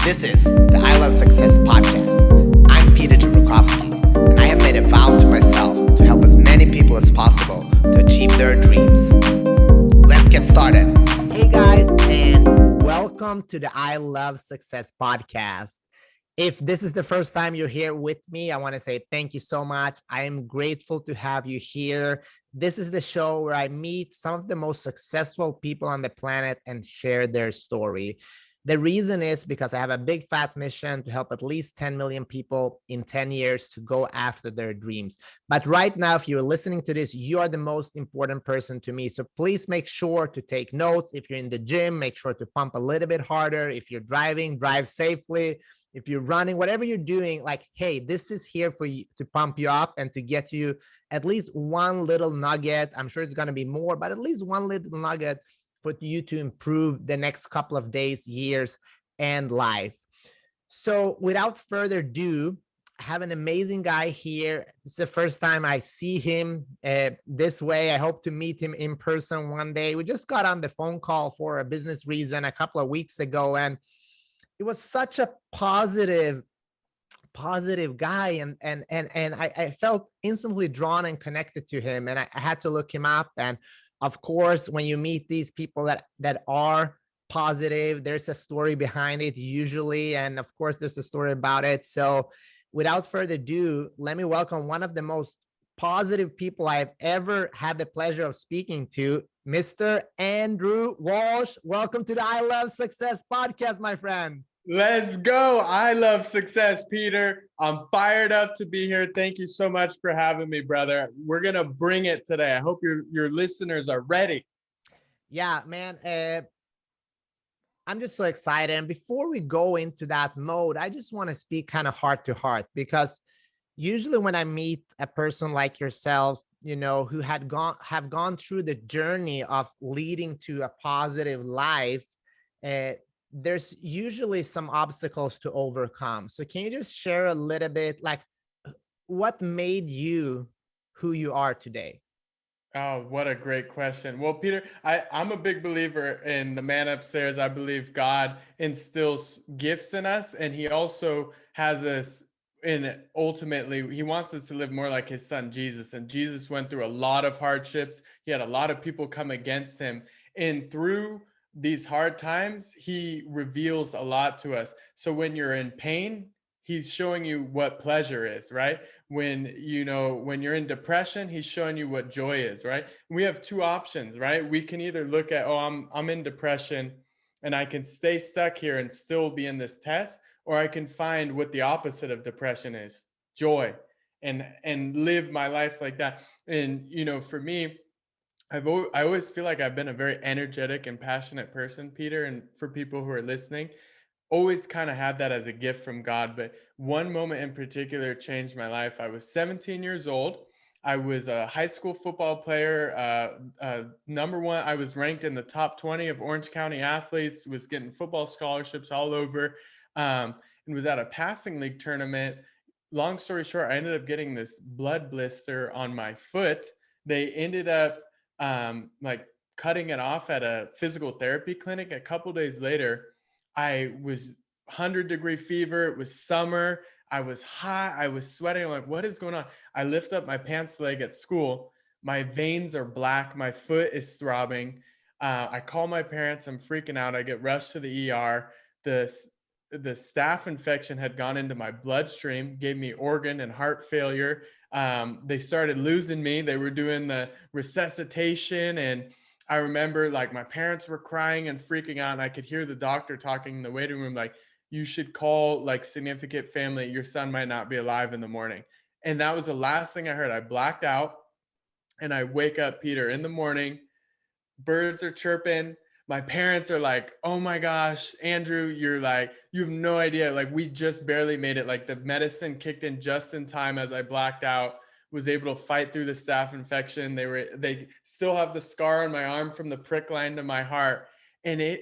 This is the I Love Success podcast. I'm Peter Jurukowski, and I have made a vow to myself to help as many people as possible to achieve their dreams. Let's get started. Hey guys, and welcome to the I Love Success podcast. If this is the first time you're here with me, I want to say thank you so much. I am grateful to have you here. This is the show where I meet some of the most successful people on the planet and share their story. The reason is because I have a big fat mission to help at least 10 million people in 10 years to go after their dreams. But right now, if you're listening to this, you are the most important person to me. So please make sure to take notes. If you're in the gym, make sure to pump a little bit harder. If you're driving, drive safely. If you're running, whatever you're doing, like, hey, this is here for you to pump you up and to get you at least one little nugget. I'm sure it's going to be more, but at least one little nugget for you to improve the next couple of days, years, and life. So without further ado, I have an amazing guy here. It's the first time I see him this way. I hope to meet him in person one day. We just got on the phone call for a business reason a couple of weeks ago, and it was such a positive guy, and I felt instantly drawn and connected to him, and I had to look him up. And of course, when you meet these people that are positive, there's a story behind it usually, and of course there's a story about it. So without further ado, let me welcome one of the most positive people I've ever had the pleasure of speaking to, Mr. Andrew Walsh. Welcome to the I Love Success podcast, my friend. Let's go. I love success, Peter. I'm fired up to be here. Thank you so much for having me, brother. We're going to bring it today. I hope your listeners are ready. Yeah, man. I'm just so excited. And before we go into that mode, I just want to speak kind of heart to heart, because usually when I meet a person like yourself, you know, who have gone through the journey of leading to a positive life, there's usually some obstacles to overcome. So can you just share a little bit, like, what made you who you are today? Oh, what a great question. Well, Peter, I'm a big believer in the man upstairs. I believe God instills gifts in us, and he also has us ultimately, he wants us to live more like his son, Jesus. And Jesus went through a lot of hardships. He had a lot of people come against him. And through these hard times, he reveals a lot to us. So when you're in pain, he's showing you what pleasure is, right? When you're in depression, he's showing you what joy is, right? We have two options, right? We can either look at, oh, I'm in depression and I can stay stuck here and still be in this test, or I can find what the opposite of depression is, joy, and live my life like that. And for me, I always feel like I've been a very energetic and passionate person, Peter. And for people who are listening, always kind of had that as a gift from God. But one moment in particular changed my life. I was 17 years old. I was a high school football player, number one. I was ranked in the top 20 of Orange County athletes, was getting football scholarships all over, and was at a passing league tournament. Long story short, I ended up getting this blood blister on my foot. They ended up like cutting it off at a physical therapy clinic. A couple days later, I was 100-degree fever. It was summer. I was hot. I was sweating. I'm like, what is going on? I lift up my pants leg at school. My veins are black. My foot is throbbing. I call my parents. I'm freaking out. I get rushed to the ER. The staph infection had gone into my bloodstream, gave me organ and heart failure. They started losing me. They were doing the resuscitation, and I remember, like, my parents were crying and freaking out, and I could hear the doctor talking in the waiting room, like, you should call like significant family. Your son might not be alive in the morning. And that was the last thing I heard. I blacked out, and I wake up, Peter, in the morning. Birds are chirping. My parents are like, oh my gosh, Andrew, you have no idea. Like, we just barely made it. Like, the medicine kicked in just in time as I blacked out, was able to fight through the staph infection. They still have the scar on my arm from the prick line to my heart. And a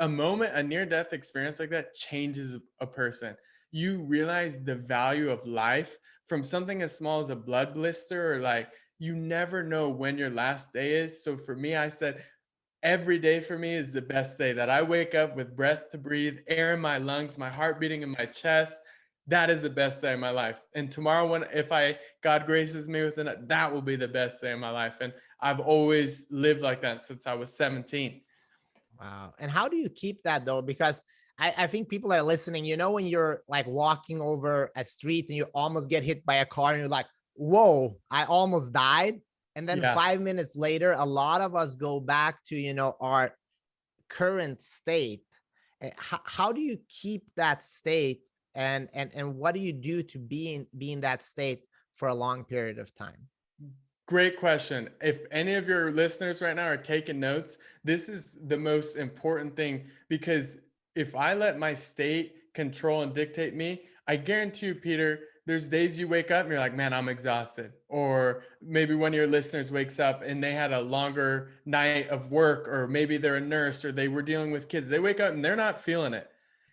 near-death experience like that changes a person. You realize the value of life from something as small as a blood blister, or like, you never know when your last day is. So for me, I said, every day for me is the best day, that I wake up with breath to breathe, air in my lungs, my heart beating in my chest. That is the best day of my life. And tomorrow, when if I God graces me with it, that will be the best day of my life. And I've always lived like that since I was 17. Wow. And how do you keep that though? Because I think people are listening, when you're like walking over a street and you almost get hit by a car and you're like, whoa, I almost died. And then Yeah. 5 minutes later, a lot of us go back to, our current state. How do you keep that state, and what do you do to be in that state for a long period of time? Great question. If any of your listeners right now are taking notes, this is the most important thing, because if I let my state control and dictate me, I guarantee you, Peter, there's days you wake up and you're like, man, I'm exhausted. Or maybe one of your listeners wakes up and they had a longer night of work, or maybe they're a nurse or they were dealing with kids. They wake up and they're not feeling it.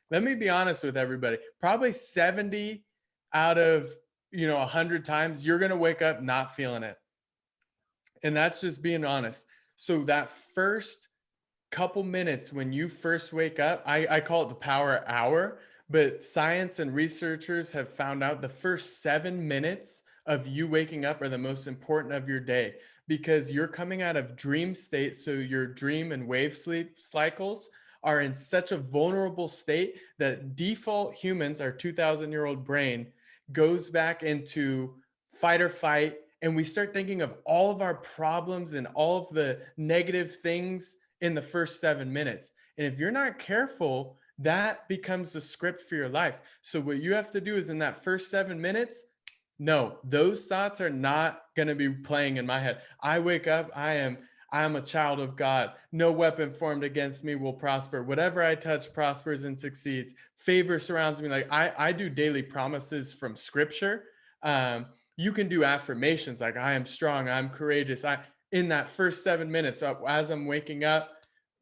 Let me be honest with everybody. Probably 70 out of 100 times you're going to wake up not feeling it. And that's just being honest. So that first couple minutes when you first wake up, I call it the power hour, but science and researchers have found out the first 7 minutes of you waking up are the most important of your day, because you're coming out of dream state. So your dream and wave sleep cycles are in such a vulnerable state that default humans, our 2,000-year-old brain, goes back into fight or fight, and we start thinking of all of our problems and all of the negative things in the first 7 minutes. And if you're not careful, that becomes the script for your life. So what you have to do is, in that first 7 minutes, no, those thoughts are not going to be playing in my head. I wake up, I am a child of God. No weapon formed against me will prosper. Whatever I touch prospers and succeeds. Favor surrounds me. Like I do daily promises from scripture. You can do affirmations like, I am strong, I'm courageous. In that first 7 minutes, as I'm waking up,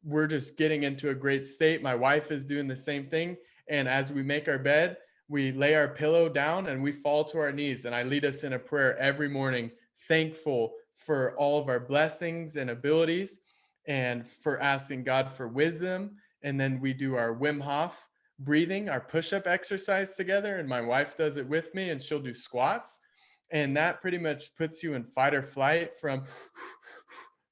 we're just getting into a great state. My wife is doing the same thing. And as we make our bed, we lay our pillow down and we fall to our knees. And I lead us in a prayer every morning, thankful for all of our blessings and abilities, and for asking God for wisdom. And then we do our Wim Hof breathing, our push-up exercise together. And my wife does it with me, and she'll do squats. And that pretty much puts you in fight or flight from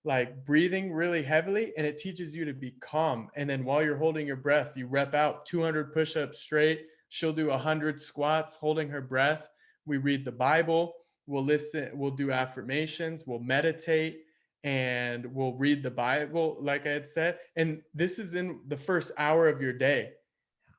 like breathing really heavily, and it teaches you to be calm. And then while you're holding your breath, you rep out 200 push-ups straight. She'll do 100 squats holding her breath. We read the Bible, we'll listen, we'll do affirmations, we'll meditate, and we'll read the Bible, like I had said. And this is in the first hour of your day.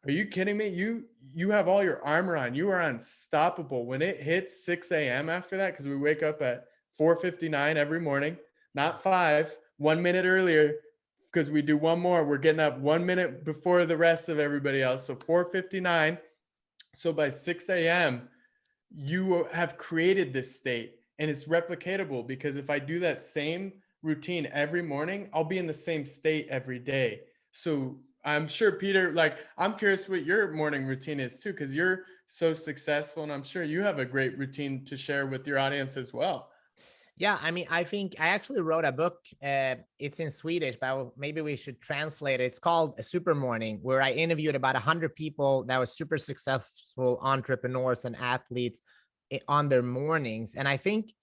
Are you kidding me? You have all your armor on. You are unstoppable. When it hits 6 a.m. after that, because we wake up at 4:59 every morning, not 5, 1 minute earlier, because we do one more. We're getting up 1 minute before the rest of everybody else. So 4:59. So by 6 a.m., you have created this state, and it's replicatable, because if I do that same routine every morning, I'll be in the same state every day. So I'm sure, Peter, like, I'm curious what your morning routine is too, because you're so successful, and I'm sure you have a great routine to share with your audience as well. Yeah, I mean, I think I actually wrote a book. It's in Swedish, but maybe we should translate it. It's called A Super Morning, where I interviewed about 100 people that were super successful entrepreneurs and athletes on their mornings. And I think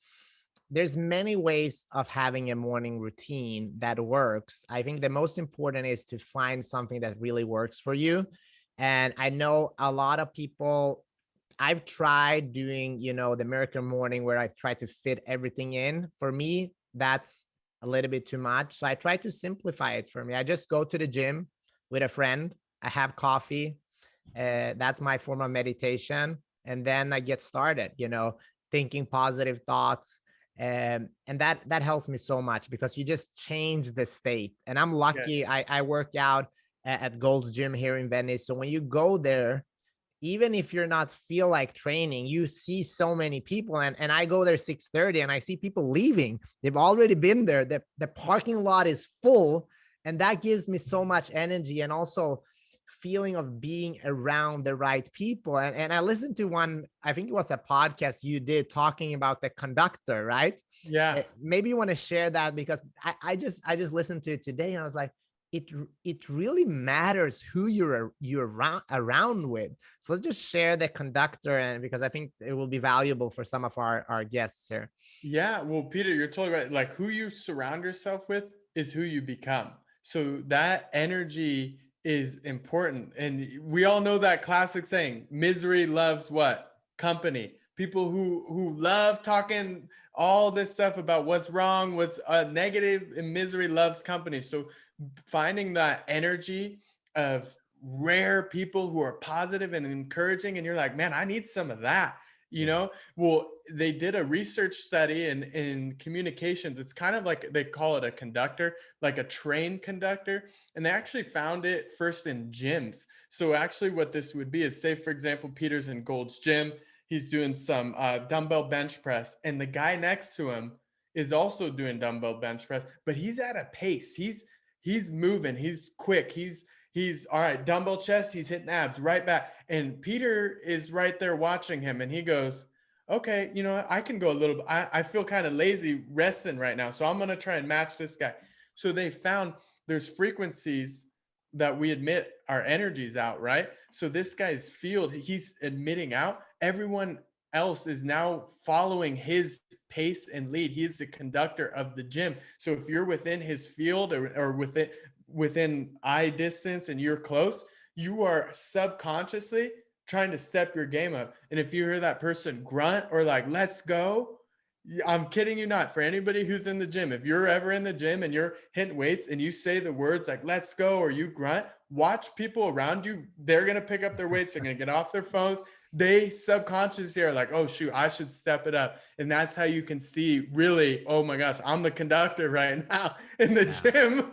there's many ways of having a morning routine that works. I think the most important is to find something that really works for you. And I know a lot of people, I've tried doing, the American morning where I try to fit everything in. For me, that's a little bit too much. So I try to simplify it for me. I just go to the gym with a friend. I have coffee. That's my form of meditation. And then I get started, thinking positive thoughts. And that helps me so much, because you just change the state. And I'm lucky. Yeah. I work out at Gold's Gym here in Venice. So when you go there, even if you're not feel like training, you see so many people. And I go there 6:30 and I see people leaving. They've already been there. The parking lot is full. And that gives me so much energy. And also feeling of being around the right people. And I listened to one, I think it was a podcast you did talking about the conductor, right? Yeah. Maybe you want to share that, because I just listened to it today and I was like, it really matters who you're around with. So let's just share the conductor, and because I think it will be valuable for some of our guests here. Yeah, well, Peter, you're totally right. Like, who you surround yourself with is who you become. So that energy is important. And we all know that classic saying, misery loves what? Company. People who love talking all this stuff about what's wrong, what's negative, and misery loves company. So finding that energy of rare people who are positive and encouraging, and you're like, man, I need some of that. You know, well, they did a research study in communications. It's kind of like they call it a conductor, like a trained conductor. And they actually found it first in gyms. So actually what this would be is, say, for example, Peter's in Gold's gym. He's doing some dumbbell bench press. And the guy next to him is also doing dumbbell bench press, but he's at a pace. He's moving. He's quick. He's all right, dumbbell chest, he's hitting abs right back. And Peter is right there watching him, and he goes, okay, you know, I can go a little bit. I feel kind of lazy resting right now, so I'm going to try and match this guy. So they found there's frequencies that we admit our energies out, right? So this guy's field, he's admitting out. Everyone else is now following his pace and lead. He's the conductor of the gym. So if you're within his field or within eye distance and you're close, you are subconsciously trying to step your game up. And if you hear that person grunt or like, let's go, I'm kidding you not. For anybody who's in the gym, if you're ever in the gym and you're hitting weights and you say the words like, let's go, or you grunt, watch people around you. They're going to pick up their weights. They're going to get off their phones. They subconsciously are like, oh shoot, I should step it up. And that's how you can see really, oh my gosh, I'm the conductor right now in the gym.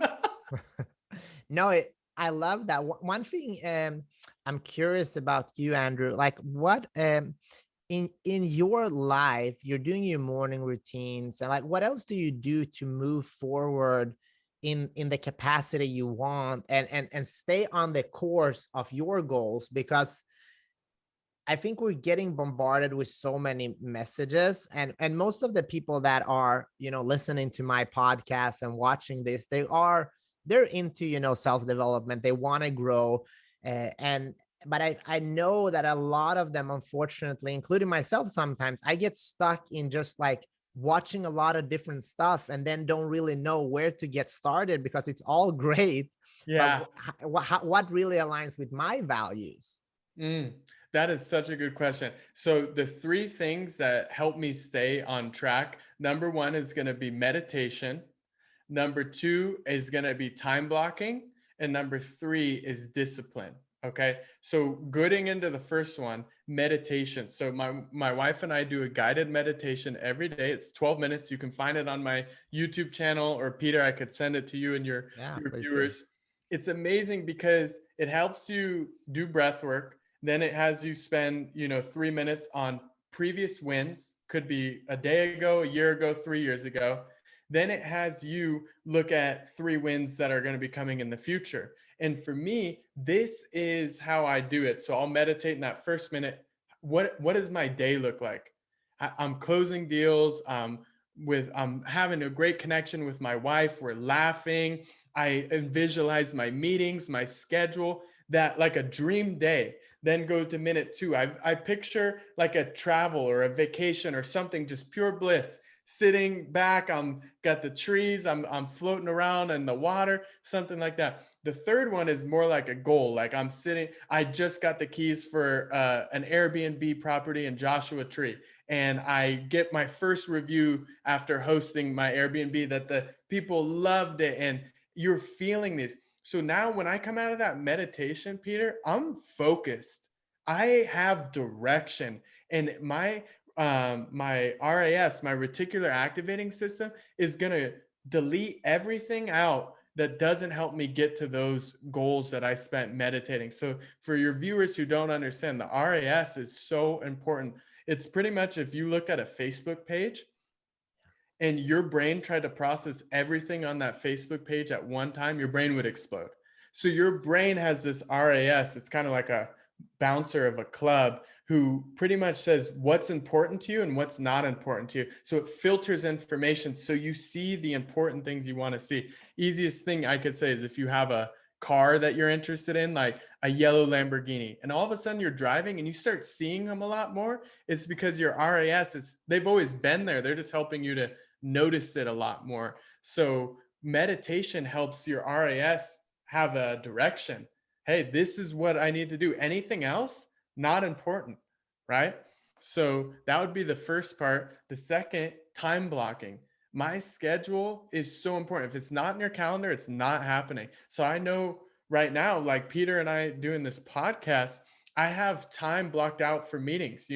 No, I love that. One thing I'm curious about you, Andrew, like what in your life, you're doing your morning routines, and like what else do you do to move forward in the capacity you want and stay on the course of your goals? Because I think we're getting bombarded with so many messages, and most of the people that are, you know, listening to my podcast and watching this, they're into, you know, self-development. They want to grow. But I know that a lot of them, unfortunately, including myself, sometimes I get stuck in just like watching a lot of different stuff and then don't really know where to get started because it's all great. Yeah. But what really aligns with my values? That is such a good question. So the three things that help me stay on track, number one is going to be meditation. Number two is going to be time blocking. And number three is discipline. Okay. So getting into the first one, meditation. So my wife and I do a guided meditation every day. It's 12 minutes. You can find it on my YouTube channel, or Peter, I could send it to you and your viewers. It's amazing because it helps you do breath work. Then it has you spend, 3 minutes on previous wins. Could be a day ago, a year ago, 3 years ago. Then it has you look at 3 wins that are going to be coming in the future. And for me, this is how I do it. So I'll meditate in that first minute. What does my day look like? I'm closing deals. I'm having a great connection with my wife. We're laughing. I visualize my meetings, my schedule, that like a dream day. Then go to minute 2. I picture like a travel or a vacation or something, just pure bliss. Sitting back, I'm got the trees, I'm floating around in the water, something like that. The third one is more like a goal. Like I just got the keys for an Airbnb property in Joshua Tree. And I get my first review after hosting my Airbnb that the people loved it. And you're feeling this. So now when I come out of that meditation, Peter, I'm focused. I have direction, and my RAS, my reticular activating system, is going to delete everything out that doesn't help me get to those goals that I spent meditating. So for your viewers who don't understand, the RAS is so important. It's pretty much, if you looked at a Facebook page and your brain tried to process everything on that Facebook page at one time, your brain would explode. So your brain has this RAS. It's kind of like a bouncer of a club who pretty much says what's important to you and what's not important to you. So it filters information so you see the important things you want to see. Easiest thing I could say is if you have a car that you're interested in, like a yellow Lamborghini, and all of a sudden you're driving and you start seeing them a lot more, it's because your RAS is, they've always been there. They're just helping you to notice it a lot more. So meditation helps your RAS have a direction. Hey, this is what I need to do. Anything else, not important, right? So that would be the first part. The second, time blocking. My schedule is so important. If it's not in your calendar, it's not happening. So I know right now, like Peter and I doing this podcast, I have time blocked out for meetings,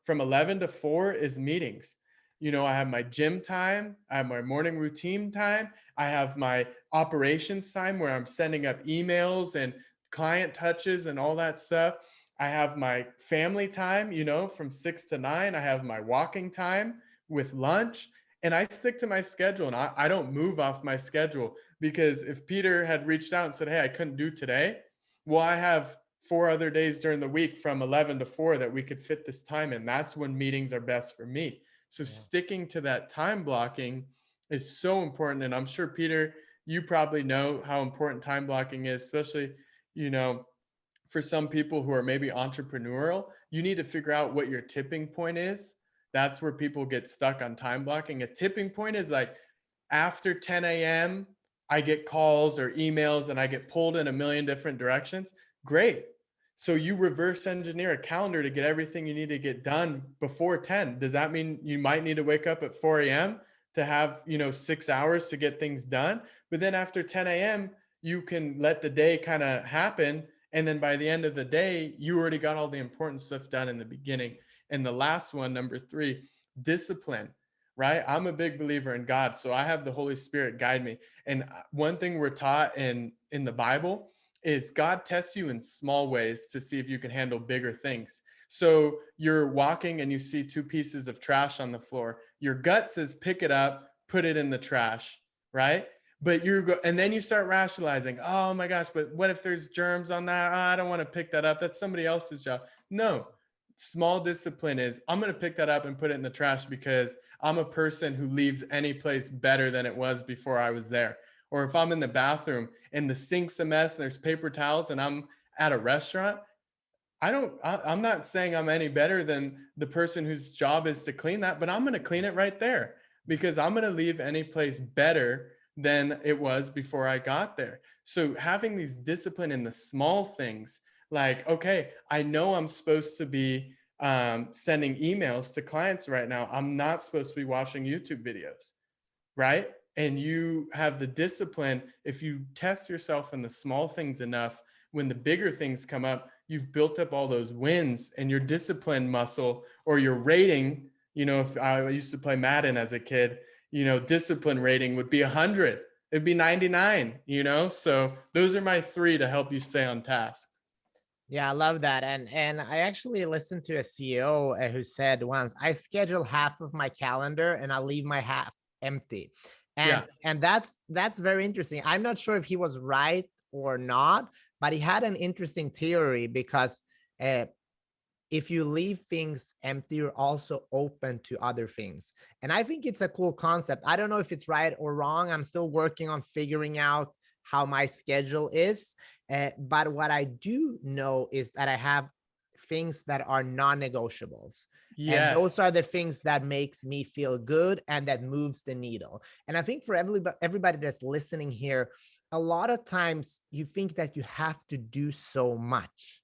from 11 to 4 is meetings. I have my gym time, I have my morning routine time, I have my operations time where I'm sending up emails and client touches and all that stuff. I have my family time, from 6 to 9. I have my walking time with lunch, and I stick to my schedule, and I don't move off my schedule, because if Peter had reached out and said, hey, I couldn't do today, well, I have 4 other days during the week from 11 to 4 that we could fit this time in. That's when meetings are best for me. So sticking to that time blocking is so important. And I'm sure, Peter, you probably know how important time blocking is, especially, for some people who are maybe entrepreneurial. You need to figure out what your tipping point is. That's where people get stuck on time blocking. A tipping point is like after 10 a.m., I get calls or emails and I get pulled in a million different directions. Great. So you reverse engineer a calendar to get everything you need to get done before 10. Does that mean you might need to wake up at 4 a.m. to have, 6 hours to get things done? But then after 10 a.m., you can let the day kind of happen. And then by the end of the day, you already got all the important stuff done in the beginning. And the last one, number 3, discipline, right? I'm a big believer in God. So I have the Holy Spirit guide me. And one thing we're taught in the Bible is God tests you in small ways to see if you can handle bigger things. So you're walking and you see 2 pieces of trash on the floor. Your gut says, pick it up, put it in the trash, right? But and then you start rationalizing, oh my gosh, but what if there's germs on that? Oh, I don't want to pick that up. That's somebody else's job. No, small discipline is, I'm going to pick that up and put it in the trash because I'm a person who leaves any place better than it was before I was there. Or if I'm in the bathroom and the sink's a mess and there's paper towels and I'm at a restaurant, I'm not saying I'm any better than the person whose job is to clean that, but I'm going to clean it right there because I'm going to leave any place better than it was before I got there. So having these discipline in the small things, like, okay, I know I'm supposed to be sending emails to clients right now. I'm not supposed to be watching YouTube videos, right? And you have the discipline. If you test yourself in the small things enough, when the bigger things come up, you've built up all those wins, and your discipline muscle or your rating, if I used to play Madden as a kid, discipline rating would be 100. It'd be 99, So those are my 3 to help you stay on task. Yeah, I love that. And I actually listened to a CEO who said once, I schedule half of my calendar and I leave my half empty. And that's very interesting. I'm not sure if he was right or not, but he had an interesting theory because if you leave things empty, you're also open to other things. And I think it's a cool concept. I don't know if it's right or wrong. I'm still working on figuring out how my schedule is. But what I do know is that I have things that are non-negotiables. Yes. And those are the things that makes me feel good and that moves the needle. And I think for everybody that's listening here, a lot of times you think that you have to do so much.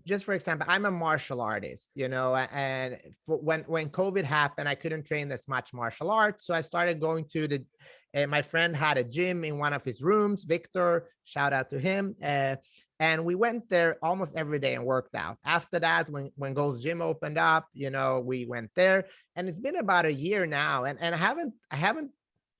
Just for example, I'm a martial artist, and when COVID happened, I couldn't train as much martial arts. So I started going to my friend had a gym in one of his rooms, Victor, shout out to him. And we went there almost every day and worked out. After that, when Gold's Gym opened up, we went there, and it's been about a year now. And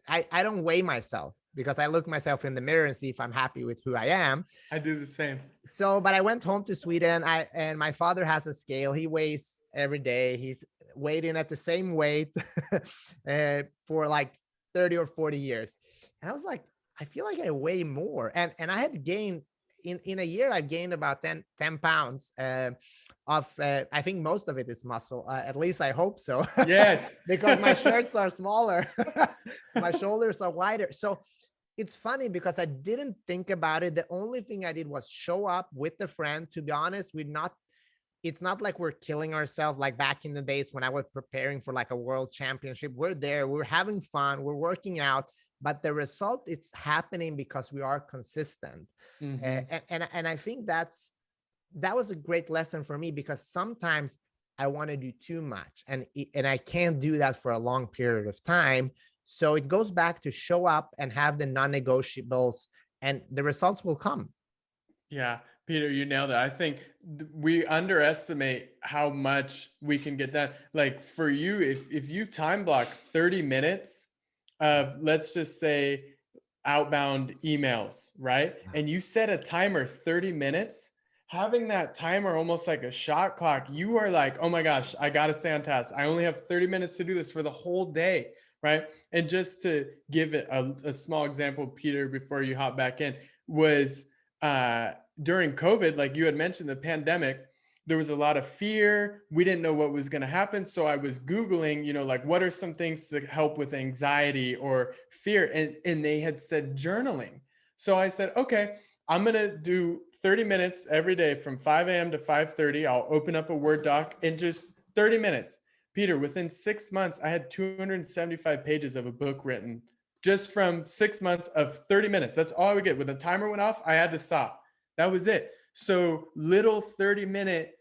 I don't weigh myself because I look myself in the mirror and see if I'm happy with who I am. I do the same. So, but I went home to Sweden and my father has a scale. He weighs every day. He's weighed in at the same weight for like 30 or 40 years. And I was like, I feel like I weigh more. And I had gained in a year, I've gained about 10 pounds I think most of it is muscle. At least I hope so. Yes. Because my shirts are smaller. My shoulders are wider. So it's funny because I didn't think about it. The only thing I did was show up with a friend. To be honest, it's not like we're killing ourselves like back in the days when I was preparing for like a world championship. We're there, we're having fun, we're working out, but the result it's happening because we are consistent. And I think that was a great lesson for me, because sometimes I want to do too much and I can't do that for a long period of time. So it goes back to show up and have the non-negotiables, and the results will come. Yeah, Peter, you nailed it. I think we underestimate how much we can get done. Like for you, if you time block 30 minutes of, let's just say, outbound emails, right? And you set a timer 30 minutes, having that timer almost like a shot clock, you are like, oh my gosh, I got to stay on task. I only have 30 minutes to do this for the whole day, right? And just to give it a small example, Peter, before you hop back in, was during COVID, like you had mentioned, the pandemic, there was a lot of fear. We didn't know what was going to happen. So I was Googling, like what are some things to help with anxiety or fear? And they had said journaling. So I said, okay, I'm going to do 30 minutes every day from 5 a.m. to 5:30. I'll open up a Word doc in just 30 minutes. Peter, within 6 months, I had 275 pages of a book written just from 6 months of 30 minutes. That's all I would get. When the timer went off, I had to stop. That was it. So little 30-minute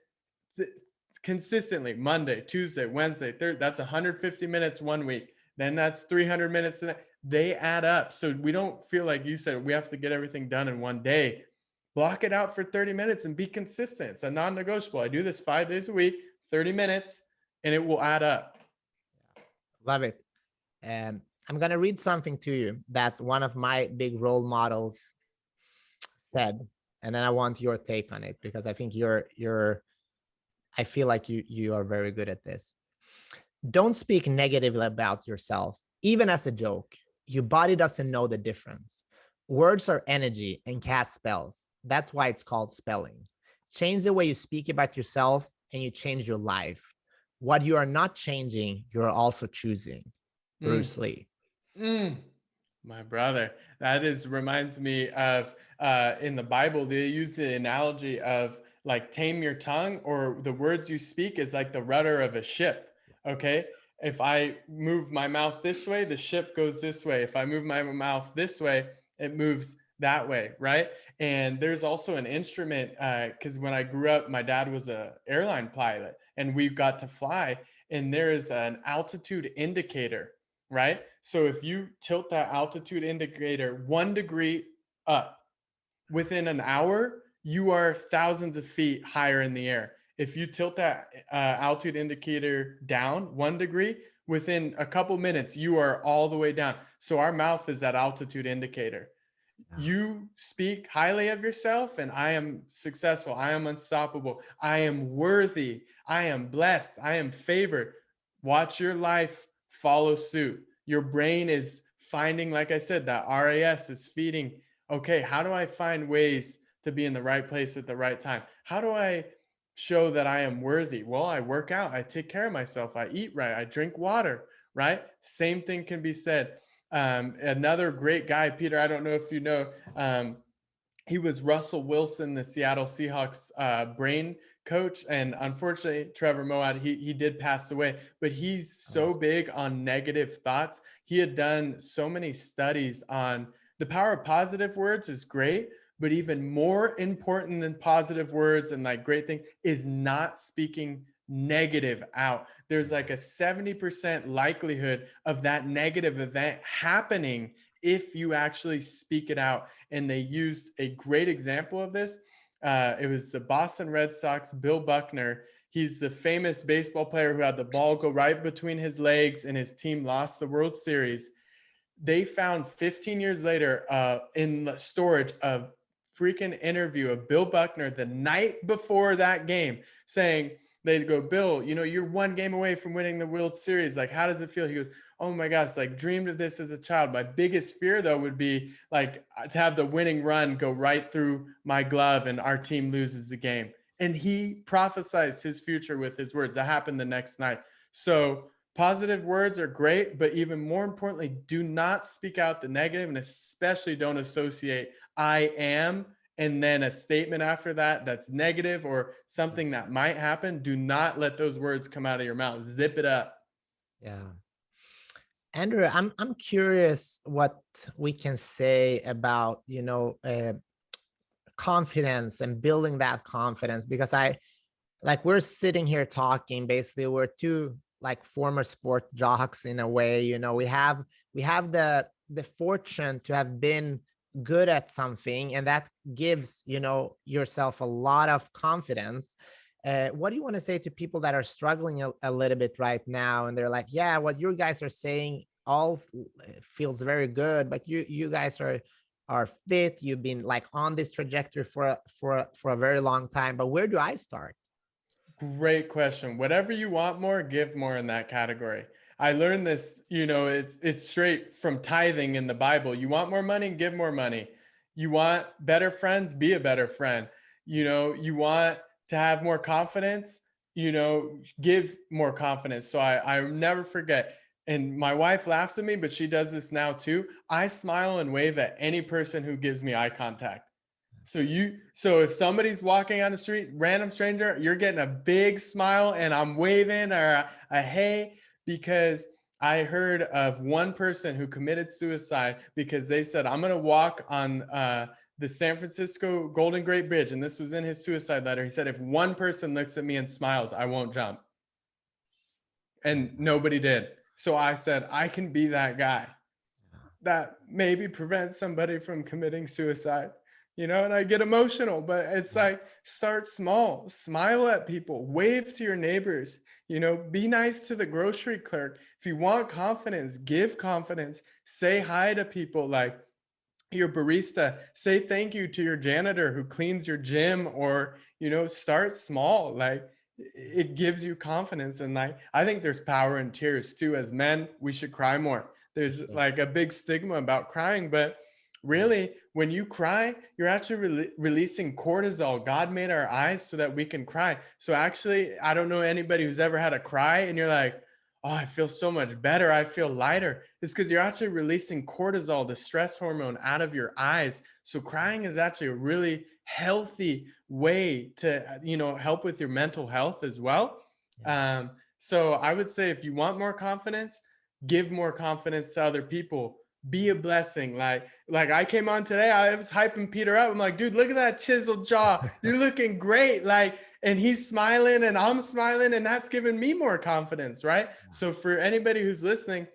consistently, Monday, Tuesday, Wednesday, Thursday, that's 150 minutes one week. Then that's 300 minutes. They add up. So we don't feel like you said we have to get everything done in one day. Block it out for 30 minutes and be consistent. It's a non-negotiable. I do this 5 days a week, 30 minutes, and it will add up. Love it. I'm going to read something to you that one of my big role models said, and then I want your take on it, because I think I feel like you are very good at this. Don't speak negatively about yourself, even as a joke. Your body doesn't know the difference. Words are energy and cast spells. That's why it's called spelling. Change the way you speak about yourself and you change your life. What you are not changing, you're also choosing. Bruce Lee. My brother. That reminds me of in the Bible, they use the analogy of like tame your tongue, or the words you speak is like the rudder of a ship. Okay. If I move my mouth this way, the ship goes this way. If I move my mouth this way, it moves that way. Right. And there's also an instrument, because when I grew up, my dad was an airline pilot and we got to fly, and there is an altitude indicator. Right. So if you tilt that altitude indicator 1 degree up, within an hour, you are thousands of feet higher in the air. If you tilt that altitude indicator down 1 degree, within a couple minutes, you are all the way down. So our mouth is that altitude indicator. You speak highly of yourself, and I am successful. I am unstoppable. I am worthy. I am blessed. I am favored. Watch your life follow suit. Your brain is finding, like I said, that RAS is feeding. Okay, how do I find ways to be in the right place at the right time? How do I show that I am worthy? Well, I work out. I take care of myself. I eat right. I drink water, right? Same thing can be said. Another great guy, Peter, I don't know if you know, he was Russell Wilson, the Seattle Seahawks brain coach. And unfortunately, Trevor Moawad, he did pass away, but he's so big on negative thoughts. He had done so many studies on the power of positive words is great, but even more important than positive words and like great thing is not speaking negative out. There's like a 70% likelihood of that negative event happening if you actually speak it out. And they used a great example of this. It was the Boston Red Sox, Bill Buckner. He's the famous baseball player who had the ball go right between his legs and his team lost the World Series. They found 15 years later in the storage a freaking interview of Bill Buckner the night before that game saying, they'd go, Bill, you're one game away from winning the World Series. Like, how does it feel? He goes, oh my gosh, like dreamed of this as a child. My biggest fear though would be like to have the winning run go right through my glove and our team loses the game. And he prophesized his future with his words. That happened the next night. So positive words are great, but even more importantly, do not speak out the negative, and especially don't associate I am and then a statement after that that's negative or something that might happen. Do not let those words come out of your mouth. Zip it up. Yeah. Andrew, I'm curious what we can say about, confidence and building that confidence, because we're sitting here talking, basically we're two like former sport jocks in a way. We have the fortune to have been good at something, and that gives yourself a lot of confidence. What do you want to say to people that are struggling a little bit right now, and they're like, yeah, what you guys are saying all feels very good, but you guys are fit, you've been like on this trajectory for a very long time, but where do I start? Great question. Whatever you want more, give more in that category. I learned this, it's straight from tithing in the Bible. You want more money, give more money. You want better friends, be a better friend. You want to have more confidence, give more confidence. So I never forget. And my wife laughs at me, but she does this now too. I smile and wave at any person who gives me eye contact. So if somebody's walking on the street, random stranger, you're getting a big smile and I'm waving or a hey, because I heard of one person who committed suicide because they said, I'm going to walk on the San Francisco Golden Gate Bridge. And this was in his suicide letter. He said, if one person looks at me and smiles, I won't jump. And nobody did. So I said, I can be that guy that maybe prevents somebody from committing suicide. And I get emotional, but it's like, start small, smile at people, wave to your neighbors, be nice to the grocery clerk. If you want confidence, give confidence, say hi to people, like your barista, say thank you to your janitor who cleans your gym, or, start small. Like it gives you confidence. And like, I think there's power in tears too. As men, we should cry more. There's like a big stigma about crying, but really, when you cry, you're actually releasing cortisol. God made our eyes so that we can cry. So actually, I don't know anybody who's ever had a cry and you're like, oh, I feel so much better, I feel lighter. It's because you're actually releasing cortisol, the stress hormone, out of your eyes. So crying is actually a really healthy way to, help with your mental health as well. So I would say if you want more confidence, give more confidence to other people. Be a blessing. Like I came on today, I was hyping Peter up. I'm like, dude, look at that chiseled jaw. You're looking great. And he's smiling and I'm smiling, and that's giving me more confidence, right? So for anybody who's listening,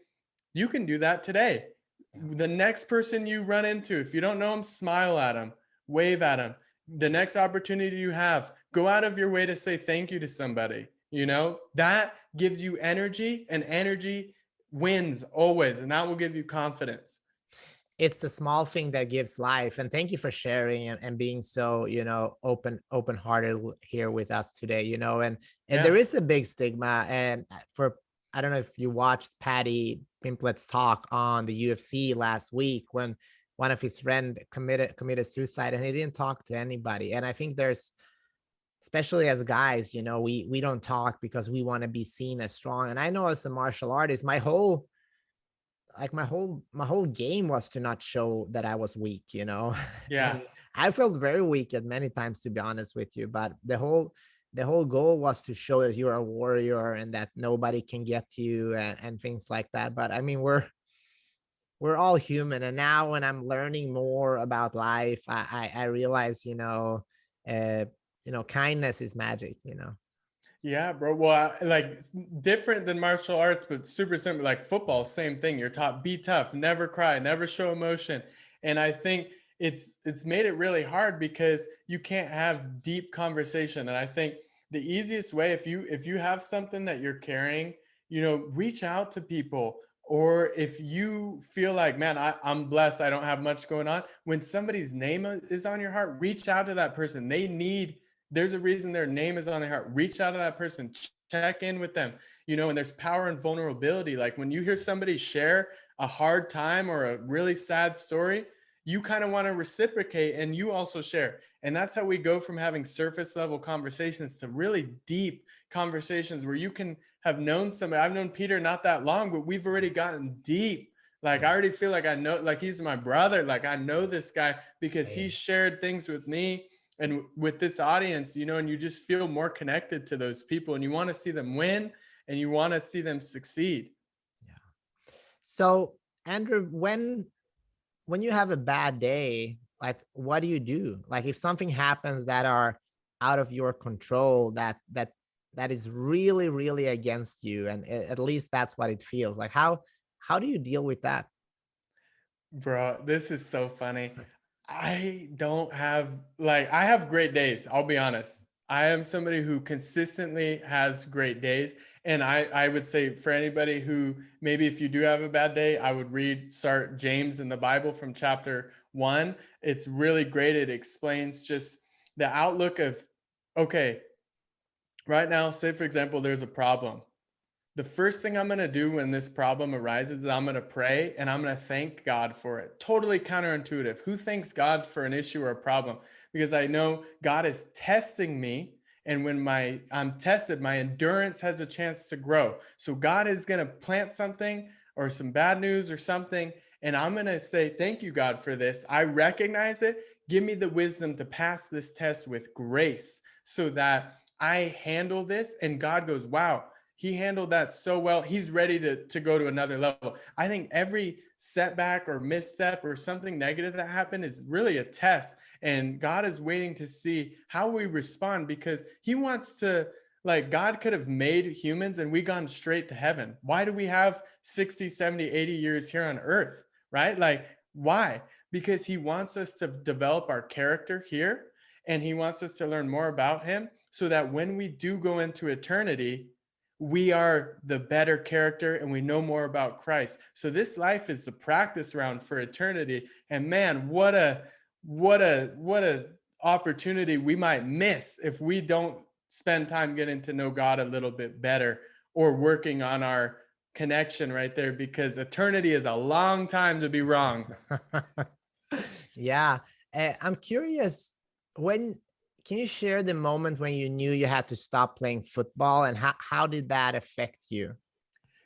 you can do that today. The next person you run into, if you don't know him, smile at him, wave at him. The next opportunity you have, go out of your way to say thank you to somebody. That gives you energy, and energy wins always, and that will give you confidence. It's the small thing that gives life. And thank you for sharing and being so open-hearted here with us today. And there is a big stigma. And I don't know if you watched Paddy Pimplett's talk on the UFC last week, when one of his friends committed suicide and he didn't talk to anybody. And I think especially as guys, we don't talk because we want to be seen as strong. And I know as a martial artist, my whole game was to not show that I was weak, Yeah. And I felt very weak at many times, to be honest with you. But the whole goal was to show that you're a warrior and that nobody can get you and things like that. But I mean, we're all human. And now when I'm learning more about life, I realize, kindness is magic, Yeah, bro. Well, like different than martial arts, but super simple. Like football, same thing. You're taught be tough, never cry, never show emotion. And I think it's made it really hard because you can't have deep conversation. And I think the easiest way, if you have something that you're carrying, reach out to people. Or if you feel like, man, I'm blessed, I don't have much going on. When somebody's name is on your heart, reach out to that person. There's a reason their name is on their heart. Reach out to that person, check in with them, and there's power in vulnerability. Like when you hear somebody share a hard time or a really sad story, you kind of want to reciprocate and you also share. And that's how we go from having surface level conversations to really deep conversations where you can have known somebody. I've known Peter not that long, but we've already gotten deep. Like I already feel like I know, like he's my brother. Like I know this guy because he shared things with me and with this audience, and you just feel more connected to those people and you want to see them win and you want to see them succeed. Yeah. So Andrew, when you have a bad day, like what do you do? Like if something happens that are out of your control, that is really, really against you, and at least that's what it feels like. How do you deal with that? Bro, this is so funny. I don't have I have great days. I'll be honest. I am somebody who consistently has great days. And I would say for anybody who maybe if you do have a bad day, I would start James in the Bible from chapter 1. It's really great. It explains just the outlook of, okay, right now, say for example, there's a problem. The first thing I'm going to do when this problem arises is I'm going to pray and I'm going to thank God for it. Totally counterintuitive. Who thanks God for an issue or a problem? Because I know God is testing me. And when I'm tested, my endurance has a chance to grow. So God is going to plant something or some bad news or something. And I'm going to say, thank you, God, for this. I recognize it. Give me the wisdom to pass this test with grace so that I handle this. And God goes, wow, he handled that so well. He's ready to go to another level. I think every setback or misstep or something negative that happened is really a test. And God is waiting to see how we respond because he wants to, God could have made humans and we gone straight to heaven. Why do we have 60, 70, 80 years here on earth, right? Why? Because he wants us to develop our character here and he wants us to learn more about him so that when we do go into eternity, we are the better character and we know more about Christ. So this life is the practice round for eternity. And man, what a opportunity we might miss if we don't spend time getting to know God a little bit better or working on our connection right there, because eternity is a long time to be wrong. Yeah. I'm curious, can you share the moment when you knew you had to stop playing football, and how did that affect you?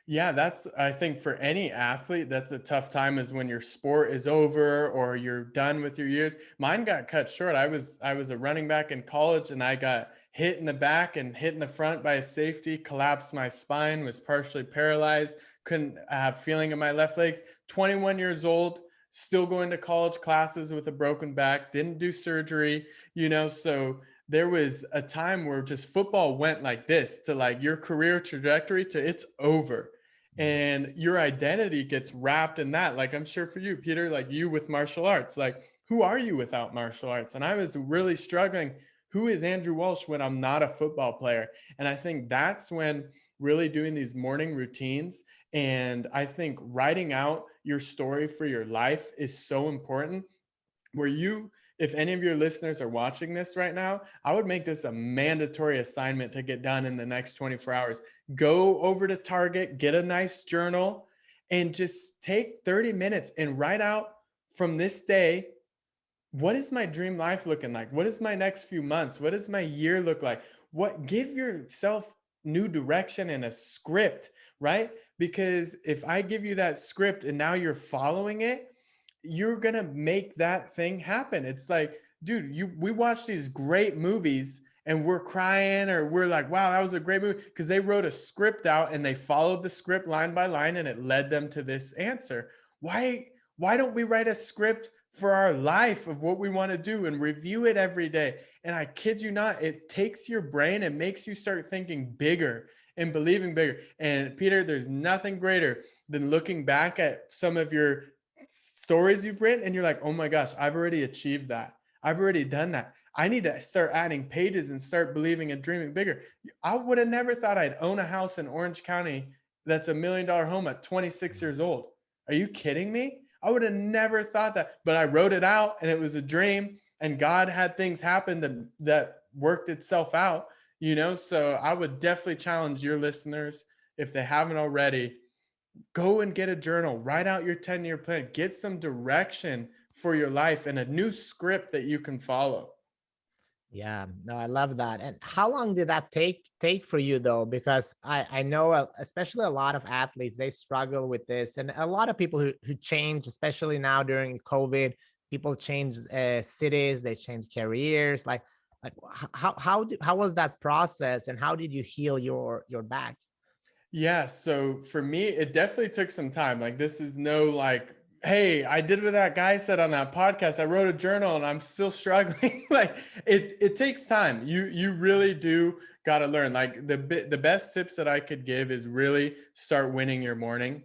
Yeah, I think for any athlete, that's a tough time is when your sport is over or you're done with your years. Mine got cut short. I was a running back in college and I got hit in the back and hit in the front by a safety, collapsed my spine, was partially paralyzed, couldn't have feeling in my left legs. 21 years old, still going to college classes with a broken back, didn't do surgery, so there was a time where just football went like this to your career trajectory to it's over. And your identity gets wrapped in that. I'm sure for you, Peter, you with martial arts, who are you without martial arts? And I was really struggling. Who is Andrew Walsh when I'm not a football player? And I think that's when really doing these morning routines and I think writing out your story for your life is so important. If any of your listeners are watching this right now, I would make this a mandatory assignment to get done in the next 24 hours. Go over to Target, get a nice journal, and just take 30 minutes and write out from this day, what is my dream life looking like? What is my next few months? What does my year look like? Give yourself new direction and a script, right? Because if I give you that script and now you're following it, you're gonna make that thing happen. It's dude, we watch these great movies and we're crying or we're like, wow, that was a great movie because they wrote a script out and they followed the script line by line and it led them to this answer. Why don't we write a script for our life of what we want to do and review it every day? And I kid you not, it takes your brain and makes you start thinking bigger and believing bigger. And Peter, there's nothing greater than looking back at some of your stories you've written and you're like, oh my gosh, I've already achieved that. I've already done that. I need to start adding pages and start believing and dreaming bigger. I would have never thought I'd own a house in Orange County that's $1 million home at 26 years old. Are you kidding me? I would have never thought that, but I wrote it out and it was a dream and God had things happen that worked itself out. So I would definitely challenge your listeners, if they haven't already, go and get a journal, write out your 10-year plan, get some direction for your life and a new script that you can follow. Yeah, no, I love that. And how long did that take for you though? Because I know especially a lot of athletes, they struggle with this, and a lot of people who change, especially now during COVID, people change cities, they change careers. Like how was that process, and how did you heal your back? Yeah, so for me, it definitely took some time. Like, this is no like, hey, I did what that guy said on that podcast. I wrote a journal and I'm still struggling. Like, it takes time. You really do got to learn. Like, the best tips that I could give is really start winning your morning.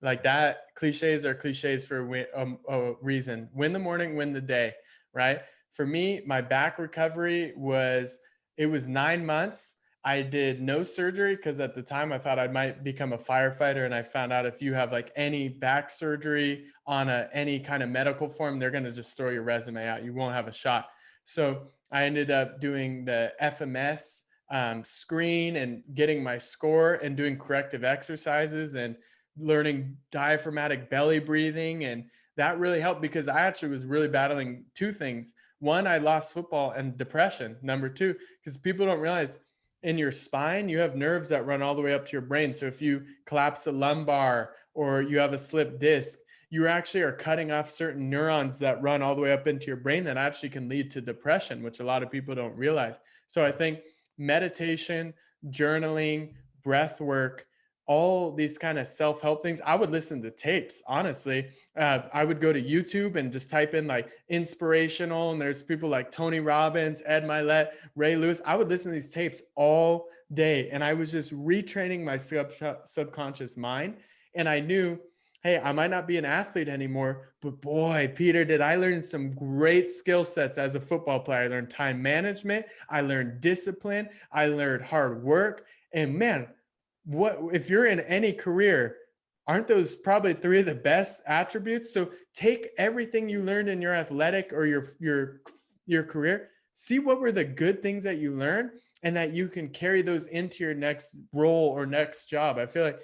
Like, that cliches are cliches for a reason. Win the morning, win the day, right? For me, my back recovery it was 9 months. I did no surgery because at the time I thought I might become a firefighter. And I found out if you have like any back surgery on any kind of medical form, they're going to just throw your resume out. You won't have a shot. So I ended up doing the FMS screen and getting my score and doing corrective exercises and learning diaphragmatic belly breathing. And that really helped because I actually was really battling two things. One, I lost football and depression. Number two, because people don't realize in your spine, you have nerves that run all the way up to your brain. So if you collapse the lumbar or you have a slip disc, you actually are cutting off certain neurons that run all the way up into your brain that actually can lead to depression, which a lot of people don't realize. So I think meditation, journaling, breath work, all these kind of self-help things. I would listen to tapes, honestly. I would go to YouTube and just type in like inspirational, and there's people like Tony Robbins, Ed Milet, Ray Lewis. I would listen to these tapes all day, and I was just retraining my subconscious mind. And I knew, hey, I might not be an athlete anymore, but boy, Peter, did I learn some great skill sets as a football player. I learned time management, I learned discipline, I learned hard work, and man, what if you're in any career, aren't those probably three of the best attributes? So take everything you learned in your athletic or your career, see what were the good things that you learned, and that you can carry those into your next role or next job. I feel like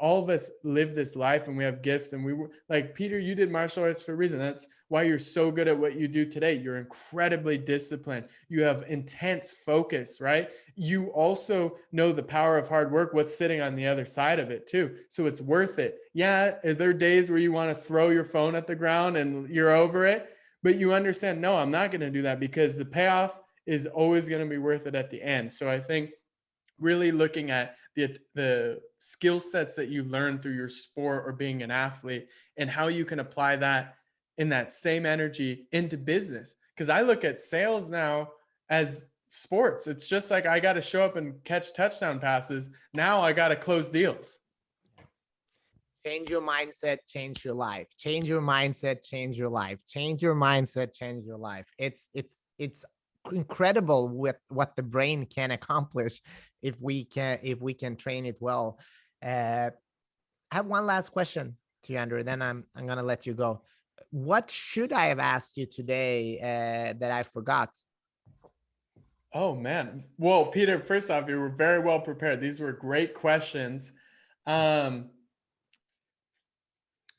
all of us live this life and we have gifts, and we were like, Peter, you did martial arts for a reason. That's why you're so good at what you do today. You're incredibly disciplined. You have intense focus, right? You also know the power of hard work, what's sitting on the other side of it too. So it's worth it. Yeah, are there days where you want to throw your phone at the ground and you're over it? But you understand, no, I'm not going to do that because the payoff is always going to be worth it at the end. So I think really looking at the skill sets that you learn through your sport or being an athlete and how you can apply that in that same energy into business. Because I look at sales now as sports. It's just like I got to show up and catch touchdown passes. Now I got to close deals. Change your mindset, change your life. Change your mindset, change your life. Change your mindset, change your life. It's incredible with what the brain can accomplish if we can train it well. I have one last question to you, Andrew. Then I'm gonna let you go. What should I have asked you today that I forgot? Oh man. Well, Peter, first off, you were very well prepared. These were great questions.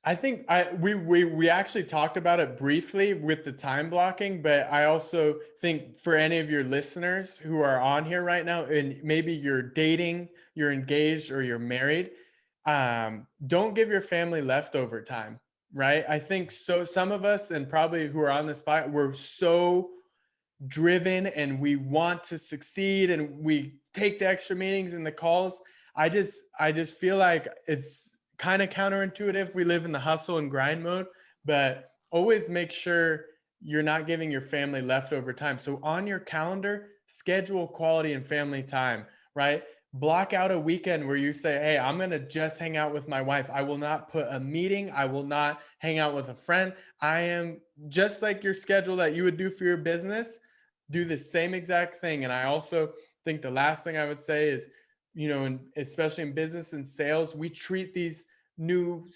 I think we actually talked about it briefly with the time blocking, but I also think for any of your listeners who are on here right now, and maybe you're dating, you're engaged, or you're married, don't give your family leftover time, right? I think so. Some of us, and probably who are on this spot, we're so driven and we want to succeed and we take the extra meetings and the calls. I just feel like it's kind of counterintuitive. We live in the hustle and grind mode, but always make sure you're not giving your family leftover time. So on your calendar, schedule quality and family time, right? Block out a weekend where you say, hey, I'm going to just hang out with my wife. I will not put a meeting. I will not hang out with a friend. I am just like your schedule that you would do for your business. Do the same exact thing. And I also think the last thing I would say is, especially in business and sales, we treat the new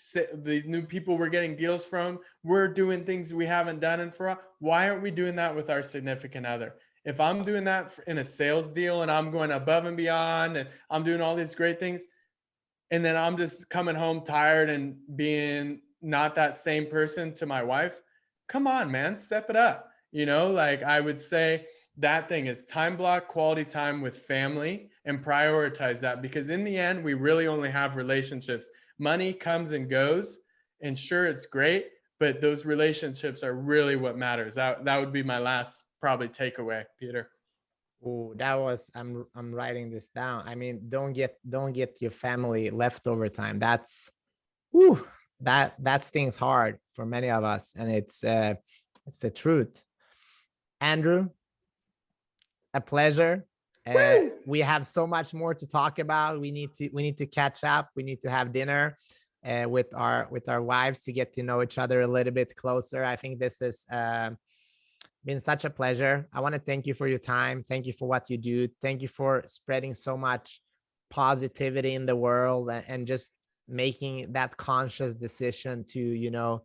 people we're getting deals from, we're doing things we haven't done in for a while. Why aren't we doing that with our significant other? If I'm doing that in a sales deal and I'm going above and beyond and I'm doing all these great things, and then I'm just coming home tired and being not that same person to my wife, come on, man, step it up. Like I would say that thing is time block quality time with family and prioritize that, because in the end, we really only have relationships. Money comes and goes, and sure, it's great, but those relationships are really what matters. That would be my last probably takeaway, Peter. Oh, that was I'm writing this down. I mean, don't get your family leftover time. Whew, that stings hard for many of us, and it's the truth. Andrew, a pleasure. We have so much more to talk about. We need to catch up. We need to have dinner with our wives to get to know each other a little bit closer. I think this is been such a pleasure. I want to thank you for your time. Thank you for what you do. Thank you for spreading so much positivity in the world, and just making that conscious decision to,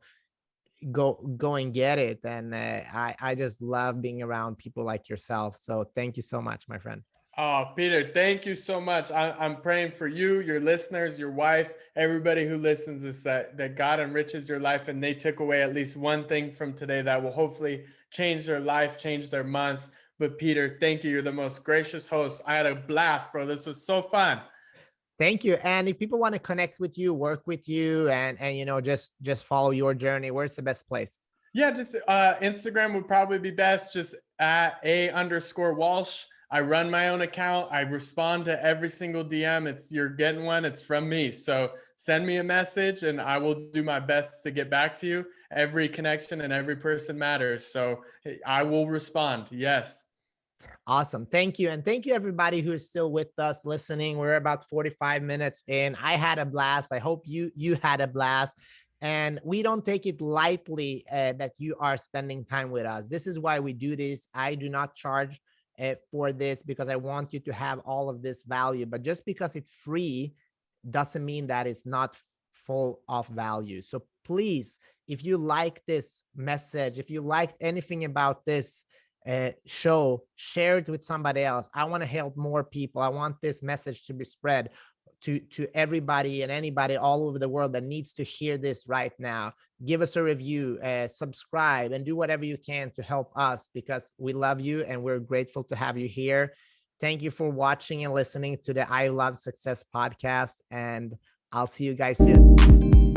go and get it. And I just love being around people like yourself. So thank you so much, my friend. Oh, Peter, thank you so much. I'm praying for you, your listeners, your wife, everybody who listens, is that God enriches your life and they took away at least one thing from today that will hopefully change their life, change their month. But Peter, thank you. You're the most gracious host. I had a blast, bro. This was so fun. Thank you. And if people want to connect with you, work with you, and just follow your journey, where's the best place? Yeah, just Instagram would probably be best. Just at @A_Walsh. I run my own account. I respond to every single DM. You're getting one. It's from me. So send me a message and I will do my best to get back to you. Every connection and every person matters. So I will respond. Yes. Awesome. Thank you. And thank you, everybody who is still with us listening. We're about 45 minutes in. I had a blast. I hope you had a blast. And we don't take it lightly that you are spending time with us. This is why we do this. I do not charge for this, because I want you to have all of this value. But just because it's free doesn't mean that it's not full of value. So please, if you like this message, if you liked anything about this show, share it with somebody else. I want to help more people. I want this message to be spread to everybody and anybody all over the world that needs to hear this right now. Give us a review, subscribe, and do whatever you can to help us, because we love you and we're grateful to have you here. Thank you for watching and listening to the I Love Success podcast, and I'll see you guys soon.